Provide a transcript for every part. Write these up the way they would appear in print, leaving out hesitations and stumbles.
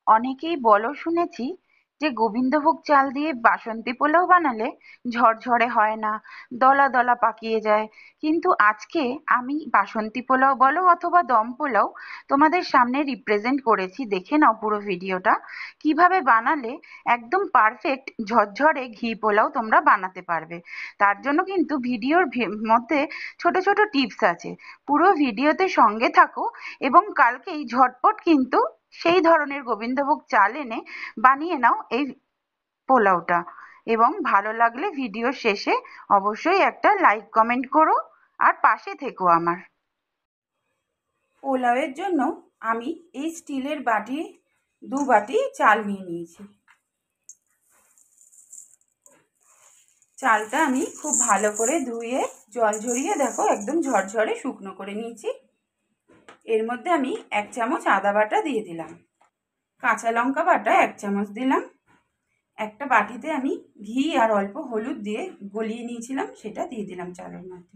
অনেকেই বলো শুনেছি যে গোবিন্দভোগ চাল দিয়ে বাসন্তী পোলাও বানালে ঝরঝরে হয় না, দলা দলা পাকিয়ে যায়। কিন্তু আজকে আমি বাসন্তী পোলাও বলো অথবা দম পোলাও তোমাদের সামনে রিপ্রেজেন্ট করেছি। দেখে নাও পুরো ভিডিওটা, কিভাবে বানালে একদম পারফেক্ট ঝরঝরে ঘি পোলাও তোমরা বানাতে পারবে। তার জন্য কিন্তু ভিডিওর মধ্যে ছোট ছোট টিপস আছে। পুরো ভিডিওতে সঙ্গে থাকো এবং কালকেই ঝটপট কিন্তু সেই ধরনের গোবিন্দভোগ চাল এনে বানিয়ে নাও এই পোলাওটা। এবং ভালো লাগলে ভিডিওর শেষে অবশ্যই একটা লাইক কমেন্ট করো আর পাশে থেকো আমার। পোলাওয়ের জন্য আমি এই স্টিলের বাটি 2 বাটি চাল নিয়ে নিয়েছি। চালটা আমি খুব ভালো করে ধুয়ে জল ঝরিয়ে দেখো একদম ঝরঝরে শুকনো করে নিয়েছি। এর মধ্যে আমি 1 চামচ আদা বাটা দিয়ে দিলাম, কাঁচা লঙ্কা বাটা 1 চামচ দিলাম। একটা বাটিতে আমি ঘি আর অল্প হলুদ দিয়ে গলিয়ে নিয়েছিলাম, সেটা দিয়ে দিলাম চালের মধ্যে।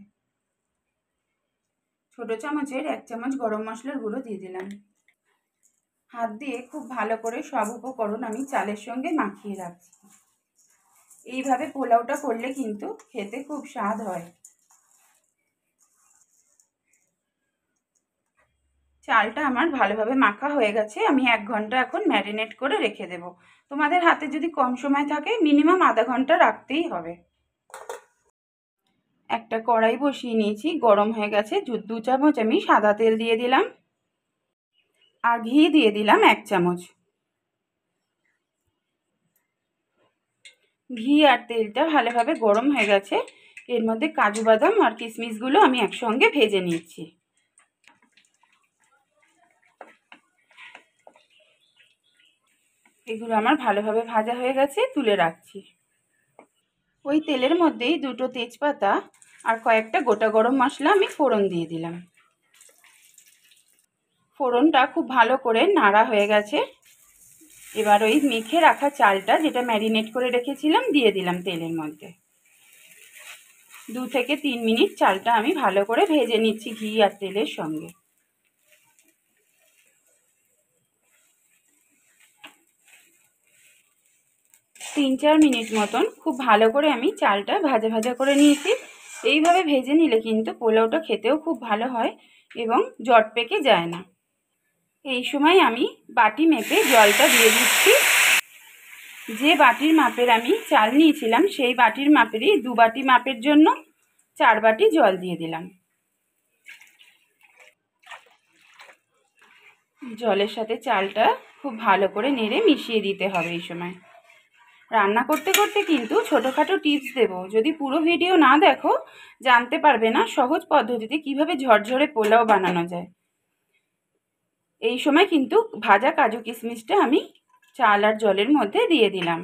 ছোট চামচের 1 চামচ গরম মশলার গুঁড়ো দিয়ে দিলাম। হাত দিয়ে খুব ভালো করে সব উপকরণ আমি চালের সঙ্গে মাখিয়ে রাখছি। এইভাবে পোলাওটা করলে কিন্তু খেতে খুব স্বাদ হয়। চালটা আমার ভালোভাবে মাখা হয়ে গেছে, আমি 1 ঘন্টা এখন ম্যারিনেট করে রেখে দেব। তোমাদের হাতে যদি কম সময় থাকে মিনিমাম আধা ঘন্টা রাখতেই হবে। একটা কড়াই বসিয়ে নিয়েছি, গরম হয়ে গেছে। 2 চামচ আমি সাদা তেল দিয়ে দিলাম আর ঘি দিয়ে দিলাম 1 চামচ। ঘি আর তেলটা ভালোভাবে গরম হয়ে গেছে। এর মধ্যে কাজু বাদাম আর কিশমিশগুলো আমি একসঙ্গে ভেজে নিচ্ছি। এগুলো আমার ভালোভাবে ভাজা হয়ে গেছে, তুলে রাখছি। ওই তেলের মধ্যেই 2টো তেজপাতা আর কয়েকটা গোটা গরম মশলা আমি ফোড়ন দিয়ে দিলাম। ফোড়নটা খুব ভালো করে নাড়া হয়ে গেছে। এবার ওই মেখে রাখা চালটা, যেটা ম্যারিনেট করে রেখেছিলাম, দিয়ে দিলাম তেলের মধ্যে। 2 থেকে 3 মিনিট চালটা আমি ভালো করে ভেজে নিচ্ছি ঘি আর তেলের সঙ্গে। 3-4 মিনিট মতন খুব ভালো করে আমি চালটা ভাজা ভাজা করে নিয়েছি। এইভাবে ভেজে নিলে কিন্তু পোলাওটা খেতেও খুব ভালো হয় এবং জট পেকে যায় না। এই সময় আমি বাটি মেপে জলটা দিয়ে দিচ্ছি। যে বাটির মাপের আমি চাল নিয়েছিলাম সেই বাটির মাপেরই 2 বাটি মাপের জন্য 4 বাটি জল দিয়ে দিলাম। জলের সাথে চালটা খুব ভালো করে নেড়ে মিশিয়ে দিতে হবে। এই সময় রান্না করতে করতে কিন্তু ছোটোখাটো টিপস দেব, যদি পুরো ভিডিও না দেখো জানতে পারবে না সহজ পদ্ধতিতে কিভাবে ঝরঝরে পোলাও বানানো যায়। এই সময় কিন্তু ভাজা কাজু কিশমিশটা আমি চাল আর জলের মধ্যে দিয়ে দিলাম।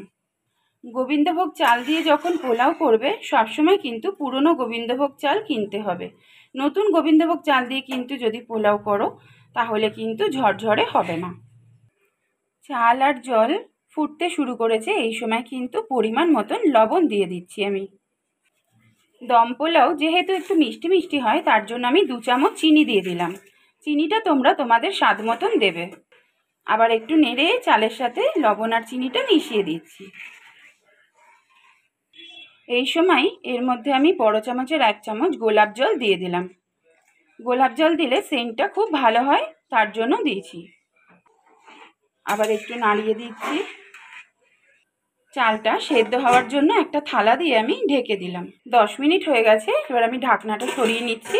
গোবিন্দভোগ চাল দিয়ে যখন পোলাও করবে সবসময় কিন্তু পুরনো গোবিন্দভোগ চাল কিনতে হবে। নতুন গোবিন্দভোগ চাল দিয়ে কিন্তু যদি পোলাও করো তাহলে কিন্তু ঝরঝরে হবে না। চাল আর জল ফুটতে শুরু করেছে, এই সময় কিন্তু পরিমাণ মতন লবণ দিয়ে দিচ্ছি আমি। দম পোলাও যেহেতু একটু মিষ্টি মিষ্টি হয় তার জন্য আমি 2 চামচ চিনি দিয়ে দিলাম। চিনিটা তোমরা তোমাদের স্বাদ মতন দেবে। আবার একটু নেড়ে চালের সাথে লবণ আর চিনিটা মিশিয়ে দিচ্ছি। এই সময় এর মধ্যে আমি বড় চামচের 1 চামচ গোলাপ জল দিয়ে দিলাম। গোলাপ জল দিলে সেন্টটা খুব ভালো হয়, তার জন্য দিয়েছি। আবার একটু নাড়িয়ে দিচ্ছি। চালটা সেদ্ধ হওয়ার জন্য একটা থালা দিয়ে আমি ঢেকে দিলাম। 10 মিনিট হয়ে গেছে, এবার আমি ঢাকনাটা সরিয়ে নিচ্ছি।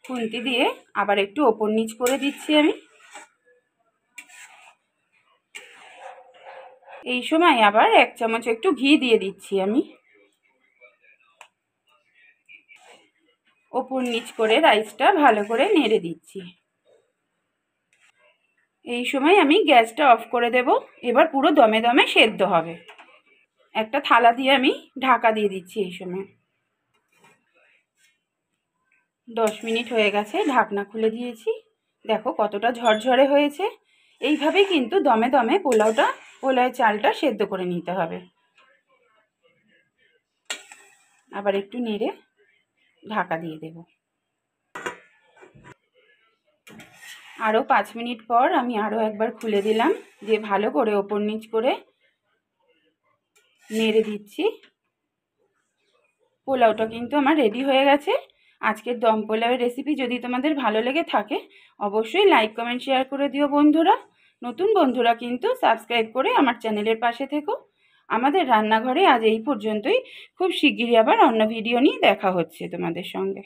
খুন্তি দিয়ে আবার একটু ওপর নিচ করে দিচ্ছি আমি। এই সময় আবার 1 চামচ একটু ঘি দিয়ে দিচ্ছি আমি। ওপর নিচ করে রাইসটা ভালো করে নেড়ে দিচ্ছি। এই সময় আমি গ্যাসটা অফ করে দেব। এবার পুরো দমে দমে সেদ্ধ হবে। একটা থালা দিয়ে আমি ঢাকা দিয়ে দিচ্ছি। এই সময় 10 মিনিট হয়ে গেছে, ঢাকনা খুলে দিয়েছি। দেখো কতটা ঝরঝরে হয়েছে। এইভাবেই কিন্তু দমে দমে পোলাওয়ের চালটা সেদ্ধ করে নিতে হবে। আবার একটু নেড়ে ঢাকা দিয়ে দেব। আরও 5 মিনিট পর আমি আরও একবার খুলে দিলাম, দিয়ে ভালো করে ওপর নিচ করে নেড়ে দিচ্ছি। পোলাওটা কিন্তু আমার রেডি হয়ে গেছে। আজকের দম পোলাওয়ের রেসিপি যদি তোমাদের ভালো লেগে থাকে অবশ্যই লাইক কমেন্ট শেয়ার করে দিও বন্ধুরা। নতুন বন্ধুরা কিন্তু সাবস্ক্রাইব করে আমার চ্যানেলের পাশে থেকো। আমাদের রান্নাঘরে আজ এই পর্যন্তই। খুব শিগগিরই আবার অন্য ভিডিও নিয়ে দেখা হচ্ছে তোমাদের সঙ্গে।